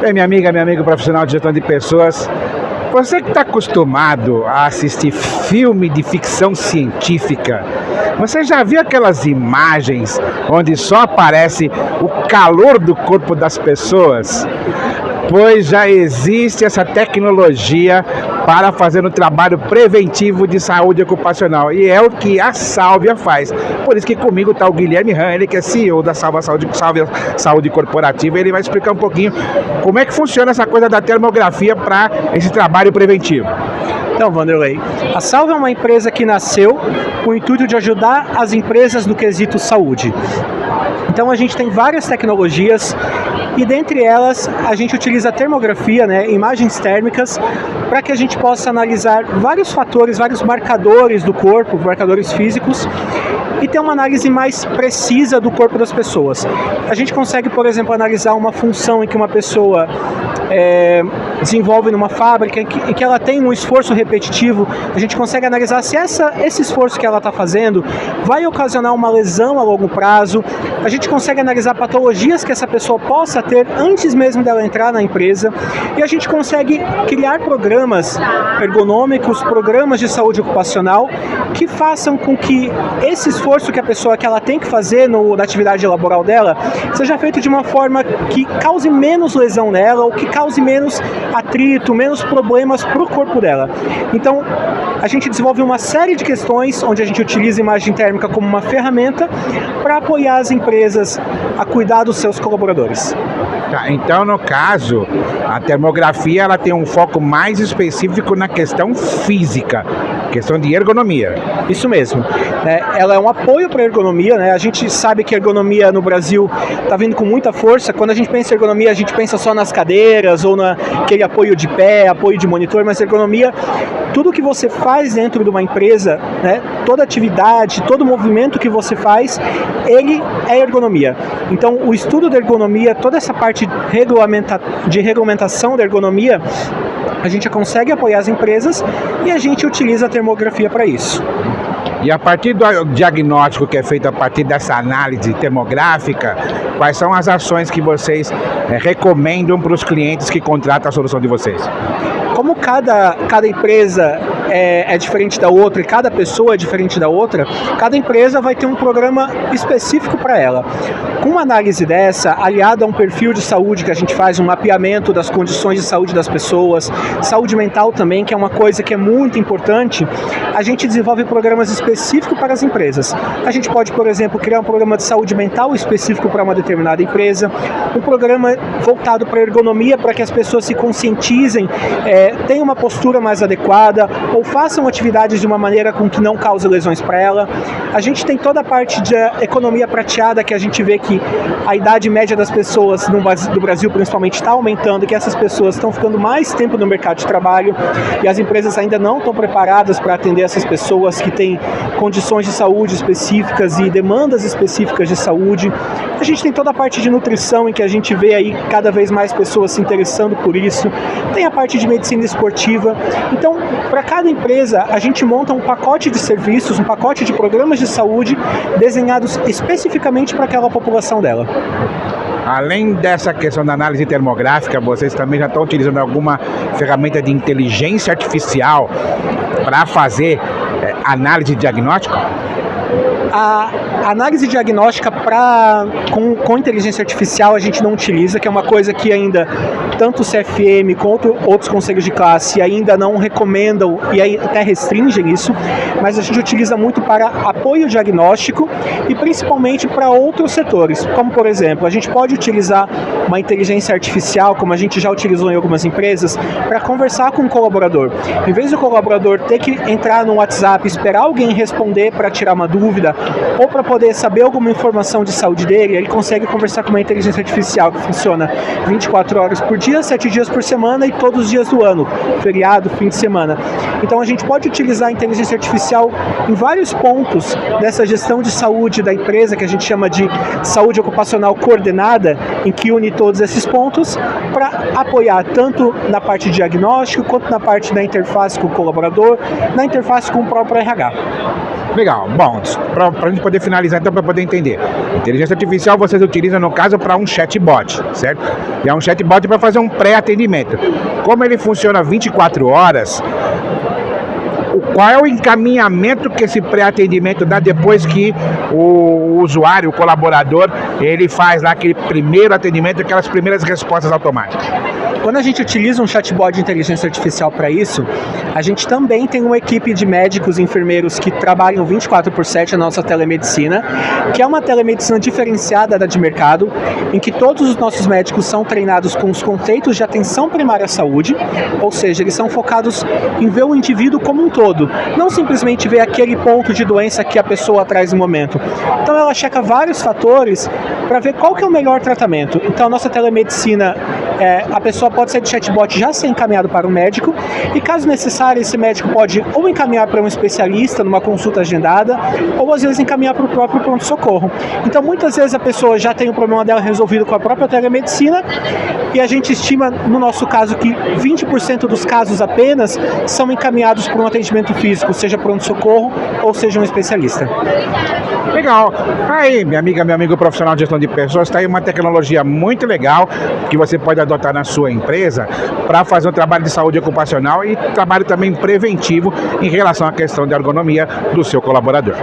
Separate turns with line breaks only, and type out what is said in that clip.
Bem, minha amiga profissional de gestão de pessoas, você que está acostumado a assistir filme de ficção científica, você já viu aquelas imagens onde só aparece o calor do corpo das pessoas? Pois já existe essa tecnologia para fazer um trabalho preventivo de saúde ocupacional. E é o que a Sálvia faz. Por isso que comigo está o Guilherme Han, ele que é CEO da Sálvia Saúde Corporativa. Ele vai explicar um pouquinho como é que funciona essa coisa da termografia para esse trabalho preventivo.
Então, Vanderlei, a Sálvia é uma empresa que nasceu com o intuito de ajudar as empresas no quesito saúde. Então a gente tem várias tecnologias e dentre elas a gente utiliza a termografia, imagens térmicas, para que a gente possa analisar vários fatores, vários marcadores do corpo, marcadores físicos, e ter uma análise mais precisa do corpo das pessoas. A gente consegue, por exemplo, analisar uma função em que uma pessoa desenvolve numa fábrica, em que ela tem um esforço repetitivo. A gente consegue analisar se esse esforço que ela está fazendo vai ocasionar uma lesão a longo prazo. A gente consegue analisar patologias que essa pessoa possa ter antes mesmo dela entrar na empresa. E a gente consegue criar programas ergonômicos, programas de saúde ocupacional que façam com que esse esforço que a pessoa que ela tem que fazer na atividade laboral dela seja feito de uma forma que cause menos lesão nela ou que cause menos atrito, menos problemas para o corpo dela. Então, a gente desenvolve uma série de questões onde a gente utiliza a imagem térmica como uma ferramenta para apoiar as empresas a cuidar dos seus colaboradores.
Então, no caso, a termografia ela tem um foco mais específico na questão física, questão de ergonomia.
Isso mesmo. Ela é um apoio para a ergonomia. A gente sabe que a ergonomia no Brasil está vindo com muita força. Quando a gente pensa em ergonomia, a gente pensa só nas cadeiras ou naquele apoio de pé, apoio de monitor, mas ergonomia, tudo que você faz dentro de uma empresa, toda atividade, todo movimento que você faz, ele é ergonomia. Então, o estudo da ergonomia, toda essa parte de regulamentação da ergonomia, a gente consegue apoiar as empresas e a gente utiliza a termografia para isso.
E a partir do diagnóstico que é feito a partir dessa análise termográfica, quais são as ações que vocês recomendam para os clientes que contratam a solução de vocês?
Como cada empresa é diferente da outra e cada pessoa é diferente da outra, cada empresa vai ter um programa específico para ela. Com uma análise dessa, aliada a um perfil de saúde que a gente faz, um mapeamento das condições de saúde das pessoas, saúde mental também, que é uma coisa que é muito importante, a gente desenvolve programas específicos para as empresas. A gente pode, por exemplo, criar um programa de saúde mental específico para uma determinada empresa, um programa voltado para a ergonomia, para que as pessoas se conscientizem, tenham uma postura mais adequada ou façam atividades de uma maneira com que não cause lesões para ela. A gente tem toda a parte de economia prateada, que a gente vê que a idade média das pessoas do Brasil principalmente está aumentando, que essas pessoas estão ficando mais tempo no mercado de trabalho e as empresas ainda não estão preparadas para atender essas pessoas que têm condições de saúde específicas e demandas específicas de saúde. A gente tem toda a parte de nutrição, em que a gente vê aí cada vez mais pessoas se interessando por isso. Tem a parte de medicina esportiva. Então, para cada empresa, a gente monta um pacote de serviços, um pacote de programas de saúde desenhados especificamente para aquela população dela.
Além dessa questão da análise termográfica, vocês também já estão utilizando alguma ferramenta de inteligência artificial para fazer análise diagnóstica?
A análise diagnóstica com inteligência artificial a gente não utiliza, que é uma coisa que ainda tanto o CFM quanto outros conselhos de classe ainda não recomendam e até restringem isso, mas a gente utiliza muito para apoio diagnóstico e principalmente para outros setores, como por exemplo, a gente pode utilizar uma inteligência artificial, como a gente já utilizou em algumas empresas, para conversar com o colaborador. Em vez do colaborador ter que entrar no WhatsApp, esperar alguém responder para tirar uma dúvida, ou para poder saber alguma informação de saúde dele, ele consegue conversar com uma inteligência artificial que funciona 24 horas por dia, 7 dias por semana e todos os dias do ano, feriado, fim de semana. Então a gente pode utilizar a inteligência artificial em vários pontos dessa gestão de saúde da empresa, que a gente chama de saúde ocupacional coordenada, em que une todos esses pontos para apoiar tanto na parte de diagnóstico, quanto na parte da interface com o colaborador, na interface com o próprio RH.
Legal. Bom, para a gente poder finalizar, então, para poder entender. Inteligência artificial vocês utilizam, no caso, para um chatbot, certo? E é um chatbot para fazer um pré-atendimento. Como ele funciona 24 horas, qual é o encaminhamento que esse pré-atendimento dá depois que o usuário, o colaborador, ele faz lá aquele primeiro atendimento, aquelas primeiras respostas automáticas?
Quando a gente utiliza um chatbot de inteligência artificial para isso, a gente também tem uma equipe de médicos e enfermeiros que trabalham 24/7 na nossa telemedicina, que é uma telemedicina diferenciada da de mercado, em que todos os nossos médicos são treinados com os conceitos de atenção primária à saúde, ou seja, eles são focados em ver o indivíduo como um todo, não simplesmente ver aquele ponto de doença que a pessoa traz no momento. Então ela checa vários fatores para ver qual que é o melhor tratamento. Então a nossa telemedicina, a pessoa pode ser de chatbot já ser encaminhado para um médico, e caso necessário esse médico pode ou encaminhar para um especialista numa consulta agendada, ou às vezes encaminhar para o próprio pronto-socorro. Então muitas vezes a pessoa já tem o problema dela resolvido com a própria telemedicina, e a gente estima, no nosso caso, que 20% dos casos apenas são encaminhados para um atendimento físico, seja pronto-socorro ou seja um especialista.
Legal. Aí, minha amiga, meu amigo profissional de gestão de pessoas, está aí uma tecnologia muito legal que você pode adotar na sua empresa para fazer um trabalho de saúde ocupacional e trabalho também preventivo em relação à questão de ergonomia do seu colaborador.